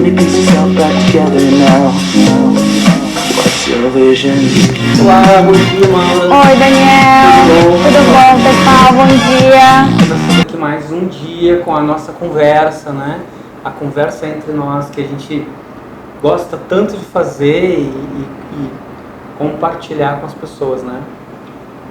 many piece yourself back together now. What's your vision? Olá, bom dia, Maura. Oi, Daniel. Tudo bom, pessoal? Bom dia. Começando aqui mais um dia com a nossa conversa, né? A conversa entre nós que a gente gosta tanto de fazer e compartilhar com as pessoas, né?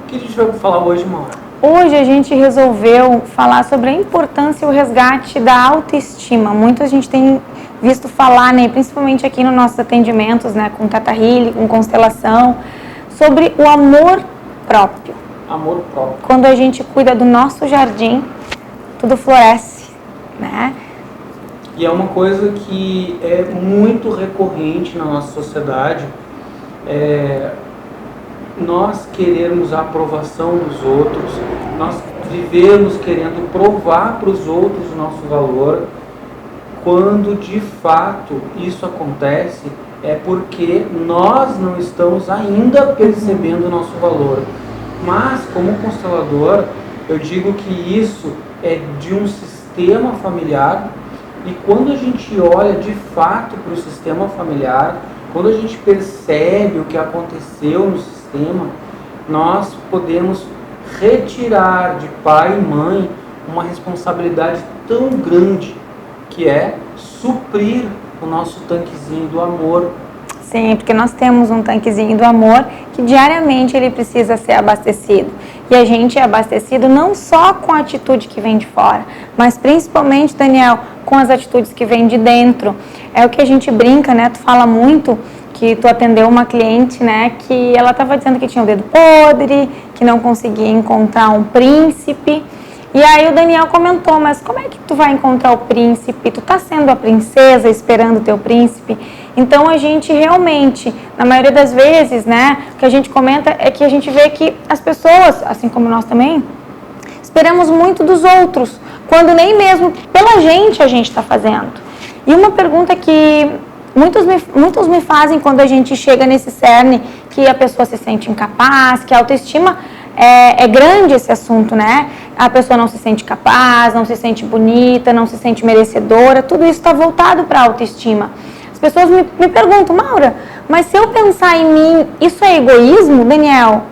O que a gente vai falar hoje, Maura? Hoje a gente resolveu falar sobre a importância e o resgate da autoestima. Muita gente tem visto falar, né, principalmente aqui nos nossos atendimentos, né, com Tata Healy, com Constelação, sobre o amor próprio. Amor próprio. Quando a gente cuida do nosso jardim, tudo floresce, né? E é uma coisa que é muito recorrente na nossa sociedade, nós queremos a aprovação dos outros, nós vivemos querendo provar para os outros o nosso valor, quando de fato isso acontece é porque nós não estamos ainda percebendo o nosso valor. Mas como constelador, eu digo que isso é de um sistema familiar, e quando a gente olha de fato para o sistema familiar, quando a gente percebe o que aconteceu no sistema, nós podemos retirar de pai e mãe uma responsabilidade tão grande, que é suprir o nosso tanquezinho do amor. Sim, porque nós temos um tanquezinho do amor que diariamente ele precisa ser abastecido. E a gente é abastecido não só com a atitude que vem de fora, mas principalmente, Daniel, com as atitudes que vêm de dentro. É o que a gente brinca, né? Tu fala muito que tu atendeu uma cliente, né, que ela estava dizendo que tinha o dedo podre, que não conseguia encontrar um príncipe. E aí o Daniel comentou, mas como é que tu vai encontrar o príncipe? Tu tá sendo a princesa esperando o teu príncipe? Então a gente realmente, na maioria das vezes, né, o que a gente comenta é que a gente vê que as pessoas, assim como nós também, esperamos muito dos outros, quando nem mesmo pela gente a gente está fazendo. E uma pergunta que muitos me fazem quando a gente chega nesse cerne, que a pessoa se sente incapaz, que a autoestima é grande esse assunto, né? A pessoa não se sente capaz, não se sente bonita, não se sente merecedora, tudo isso está voltado para a autoestima. As pessoas me perguntam, Maura, mas se eu pensar em mim, isso é egoísmo, Daniel?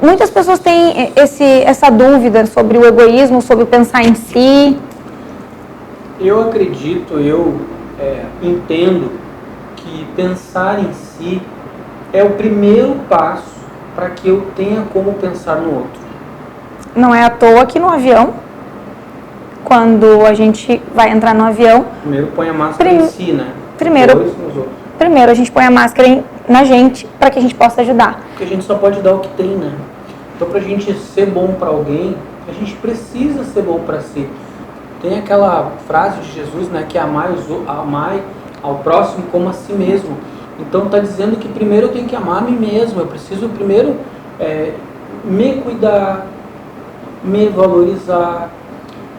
Muitas pessoas têm essa dúvida sobre o egoísmo, sobre o pensar em si. Eu acredito, entendo que pensar em si é o primeiro passo para que eu tenha como pensar no outro. Não é à toa que no avião, quando a gente vai entrar no avião... Primeiro põe a máscara em si, né? Primeiro Depois nos outros. Primeiro a gente põe a máscara na gente para que a gente possa ajudar. Porque a gente só pode dar o que tem, né? Então, para a gente ser bom para alguém, a gente precisa ser bom para si. Tem aquela frase de Jesus, né, que amai ao próximo como a si mesmo. Então está dizendo que primeiro eu tenho que amar a mim mesmo. Eu preciso primeiro me cuidar, me valorizar,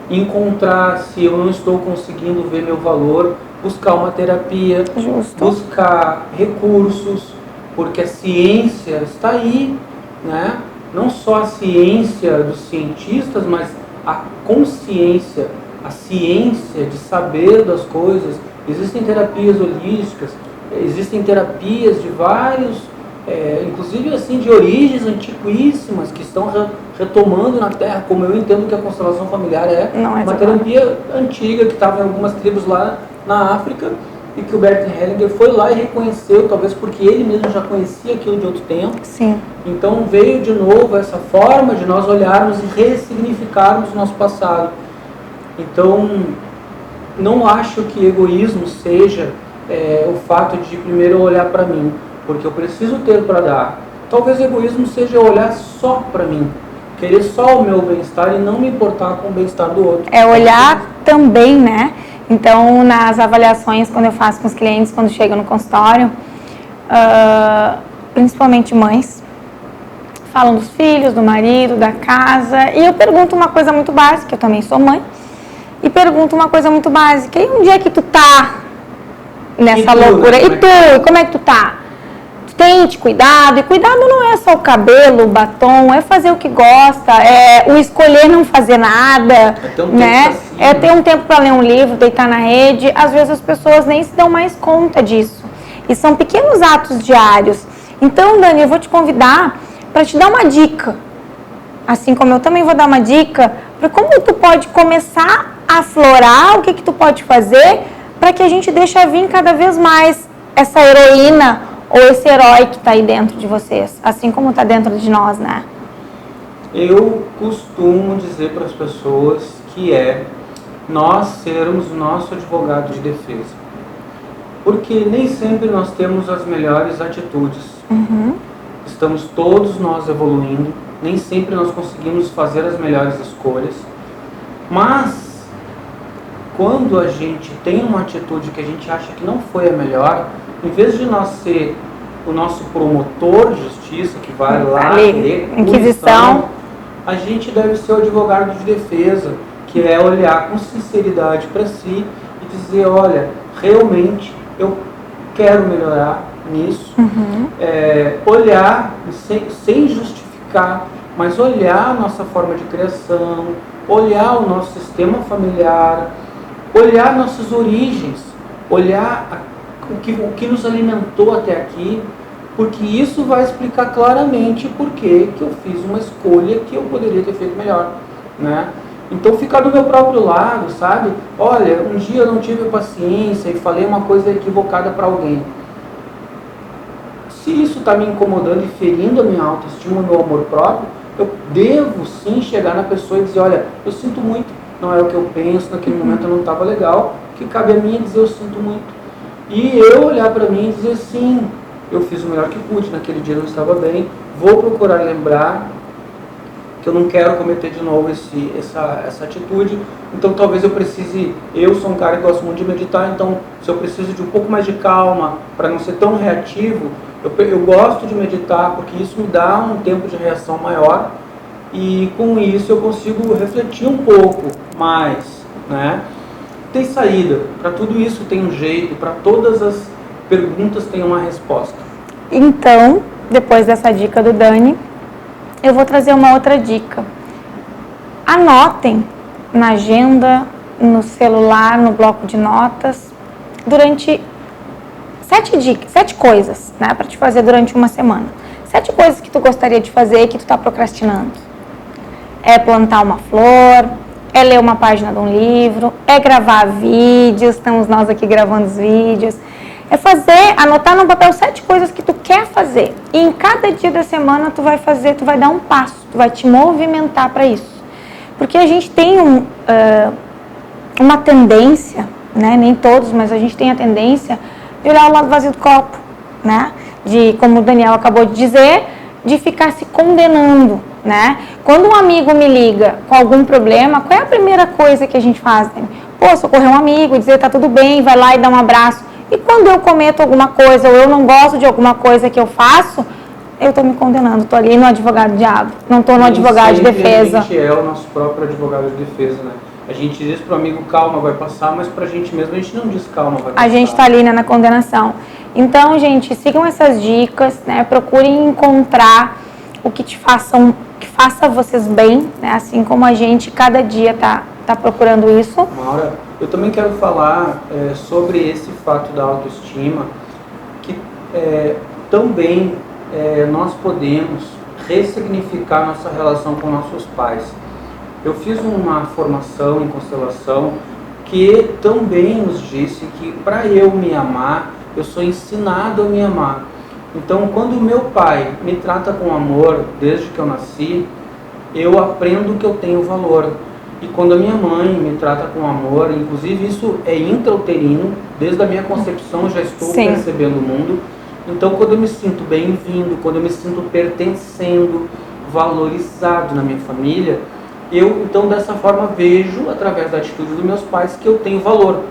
encontrar se eu não estou conseguindo ver meu valor, buscar uma terapia, buscar recursos, porque a ciência está aí, né? Não só a ciência dos cientistas, mas a consciência, a ciência de saber das coisas. Existem terapias holísticas, existem terapias de vários, inclusive assim, de origens antiquíssimas, que estão retomando na Terra, como eu entendo que a constelação familiar uma terapia antiga que estava em algumas tribos lá na África, e que o Bert Hellinger foi lá e reconheceu, talvez porque ele mesmo já conhecia aquilo de outro tempo. Sim. Então veio de novo essa forma de nós olharmos e ressignificarmos o nosso passado. Então, não acho que egoísmo seja o fato de primeiro olhar para mim, porque eu preciso ter para dar. Talvez egoísmo seja olhar só para mim, querer só o meu bem-estar e não me importar com o bem-estar do outro. É olhar também, né? Então, nas avaliações, quando eu faço com os clientes, quando chegam no consultório, principalmente mães, falam dos filhos, do marido, da casa, e eu pergunto uma coisa muito básica, eu também sou mãe, e pergunto uma coisa muito básica, e onde é que tu tá nessa loucura? E tu, como é que tu tá? Tu Tente cuidado, e cuidado não é só o cabelo, o batom, é fazer o que gosta, é o escolher não fazer nada, ter um né? tempo pra si, É né? ter um tempo para ler um livro, deitar na rede. Às vezes as pessoas nem se dão mais conta disso. E são pequenos atos diários. Então, Dani, eu vou te convidar para te dar uma dica. Assim como eu também vou dar uma dica para como tu pode começar a aflorar, o que tu pode fazer para que a gente deixe vir cada vez mais essa heroína ou esse herói que está aí dentro de vocês, assim como está dentro de nós, né? Eu costumo dizer para as pessoas que nós sermos o nosso advogado de defesa. Porque nem sempre nós temos as melhores atitudes. Estamos todos nós evoluindo, nem sempre nós conseguimos fazer as melhores escolhas. Mas, quando a gente tem uma atitude que a gente acha que não foi a melhor, em vez de nós ser o nosso promotor de justiça, que vai lá querer Inquisição, a gente deve ser o advogado de defesa, que é olhar com sinceridade para si e dizer, olha, realmente eu quero melhorar nisso. Olhar sem justificar, mas olhar a nossa forma de criação, olhar o nosso sistema familiar, olhar nossas origens, olhar o que nos alimentou até aqui, porque isso vai explicar claramente por que eu fiz uma escolha que eu poderia ter feito melhor, né? Então ficar do meu próprio lado, sabe? Olha, um dia eu não tive paciência e falei uma coisa equivocada para alguém. Se isso está me incomodando e ferindo a minha autoestima, o meu amor próprio, eu devo sim chegar na pessoa e dizer, olha, eu sinto muito, não é o que eu penso, naquele momento eu não estava legal, que cabe a mim dizer eu sinto muito. E eu olhar para mim e dizer sim, eu fiz o melhor que pude, naquele dia eu não estava bem, vou procurar lembrar que eu não quero cometer de novo essa atitude, então talvez eu precise, eu sou um cara que gosto muito de meditar, então se eu preciso de um pouco mais de calma, para não ser tão reativo, eu gosto de meditar, porque isso me dá um tempo de reação maior, e com isso eu consigo refletir um pouco mais, né? Tem saída, para tudo isso tem um jeito, para todas as perguntas tem uma resposta. Então, depois dessa dica do Dani, eu vou trazer uma outra dica. Anotem na agenda, no celular, no bloco de notas, durante 7 coisas, né, para te fazer durante uma semana. 7 coisas que tu gostaria de fazer e que tu está procrastinando. É plantar uma flor, é ler uma página de um livro, é gravar vídeos, estamos nós aqui gravando os vídeos. É anotar no papel 7 coisas que tu quer fazer. E em cada dia da semana tu vai dar um passo, tu vai te movimentar para isso. Porque a gente tem uma tendência, né, nem todos, mas a gente tem a tendência de olhar o lado vazio do copo, né? De, como o Daniel acabou de dizer, de ficar se condenando, né? Quando um amigo me liga com algum problema, qual é a primeira coisa que a gente faz? Pô, socorrer um amigo, dizer tá tudo bem, vai lá e dá um abraço. E quando eu cometo alguma coisa ou eu não gosto de alguma coisa que eu faço, eu estou me condenando, estou ali no advogado diabo, não estou no advogado de defesa. A gente é o nosso próprio advogado de defesa, né? A gente diz para o amigo, calma, vai passar, mas para a gente mesmo a gente não diz calma, vai passar. A gente está ali, né, na condenação. Então, gente, sigam essas dicas, né? Procurem encontrar o que faça vocês bem, né? Assim como a gente cada dia tá procurando isso. Maura, eu também quero falar sobre esse fato da autoestima, que também nós podemos ressignificar nossa relação com nossos pais. Eu fiz uma formação em constelação que também nos disse que para eu me amar, eu sou ensinado a me amar. Então, quando o meu pai me trata com amor, desde que eu nasci, eu aprendo que eu tenho valor. E quando a minha mãe me trata com amor, inclusive isso é intrauterino, desde a minha concepção eu já estou percebendo o mundo. Então, quando eu me sinto bem-vindo, quando eu me sinto pertencendo, valorizado na minha família, eu, então, dessa forma, vejo, através da atitude dos meus pais, que eu tenho valor.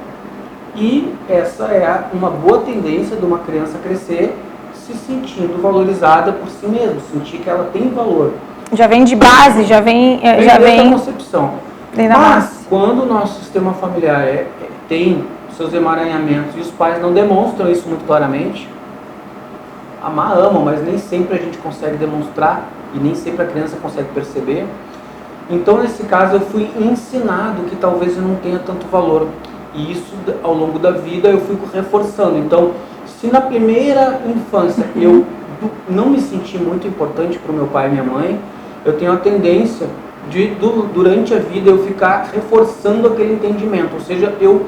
E essa é uma boa tendência de uma criança crescer se sentindo valorizada por si mesma, sentir que ela tem valor. Já vem de base, já vem da concepção. Da Mas, quando o nosso sistema familiar tem seus emaranhamentos e os pais não demonstram isso muito claramente, amar ama, mas nem sempre a gente consegue demonstrar e nem sempre a criança consegue perceber. Então, nesse caso, eu fui ensinado que talvez eu não tenha tanto valor. E isso, ao longo da vida, eu fui reforçando. Então, se na primeira infância eu não me senti muito importante para o meu pai e minha mãe, eu tenho a tendência de, durante a vida, eu ficar reforçando aquele entendimento. Ou seja, eu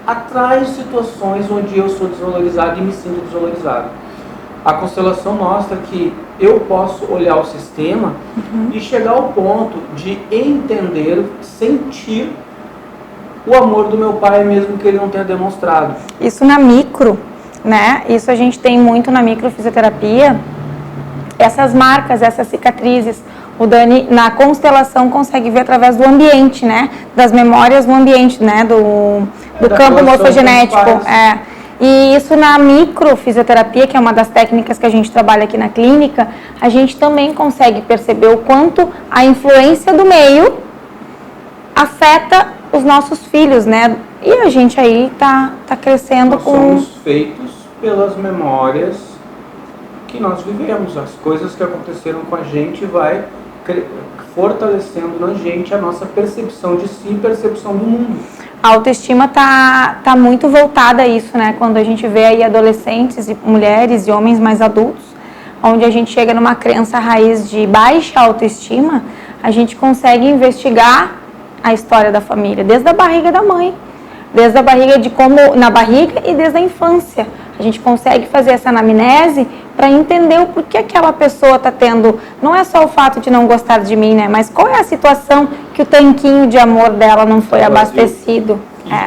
atraio situações onde eu sou desvalorizado e me sinto desvalorizado. A constelação mostra que eu posso olhar o sistema e chegar ao ponto de entender, sentir o amor do meu pai, mesmo que ele não tenha demonstrado. Isso na micro, né? Isso a gente tem muito na microfisioterapia. Essas marcas, essas cicatrizes, o Dani na constelação consegue ver através do ambiente, né? Das memórias do ambiente, né? Do campo morfogenético. E isso na microfisioterapia, que é uma das técnicas que a gente trabalha aqui na clínica, a gente também consegue perceber o quanto a influência do meio afeta os nossos filhos, né? E a gente aí tá crescendo nós somos feitos pelas memórias que nós vivemos. As coisas que aconteceram com a gente vai fortalecendo na gente a nossa percepção de si e percepção do mundo. A autoestima tá muito voltada a isso, né? Quando a gente vê aí adolescentes, e mulheres e homens mais adultos, onde a gente chega numa crença raiz de baixa autoestima, a gente consegue investigar a história da família, desde a barriga da mãe, desde a barriga na barriga e desde a infância. A gente consegue fazer essa anamnese para entender o porquê aquela pessoa está tendo, não é só o fato de não gostar de mim, né? Mas qual é a situação que o tanquinho de amor dela não foi abastecido.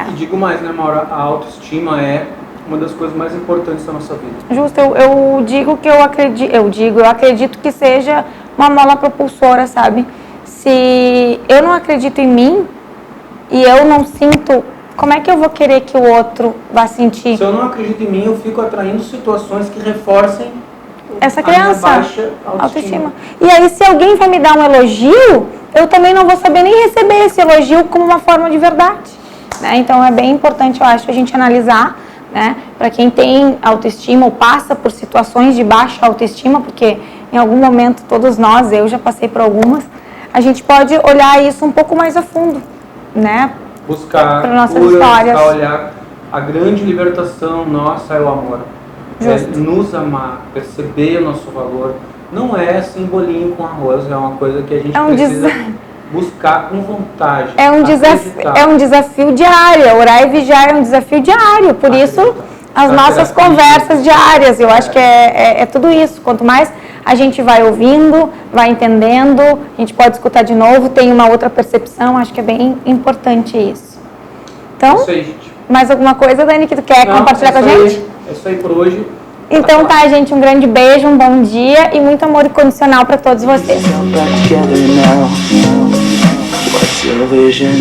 E digo mais, né, Maura? A autoestima é uma das coisas mais importantes da nossa vida. Justo, eu digo que eu acredito que seja uma mola propulsora, sabe? Se eu não acredito em mim e eu não sinto, como é que eu vou querer que o outro vá sentir? Se eu não acredito em mim, eu fico atraindo situações que reforcem essa criança, a minha baixa autoestima. E aí, se alguém vai me dar um elogio, eu também não vou saber nem receber esse elogio como uma forma de verdade, né? Então, é bem importante, eu acho, a gente analisar, né? Para quem tem autoestima ou passa por situações de baixa autoestima, porque em algum momento todos nós, eu já passei por algumas, a gente pode olhar isso um pouco mais a fundo, né? Buscar nossas histórias. Buscar olhar a grande libertação nossa é o amor. É nos amar, perceber o nosso valor. Não é simbolinho com arroz, é uma coisa que a gente precisa buscar com vontade. É um desafio diário. Orar e vigiar é um desafio diário. Por isso, as nossas conversas diárias. Eu acho que é tudo isso. Quanto mais a gente vai ouvindo, vai entendendo, a gente pode escutar de novo, tem uma outra percepção, acho que é bem importante isso. Então, isso aí, gente. Mais alguma coisa, Dani, que tu quer compartilhar com a gente? É isso aí por hoje. Então tá, gente, um grande beijo, um bom dia e muito amor incondicional para todos vocês. What's your vision?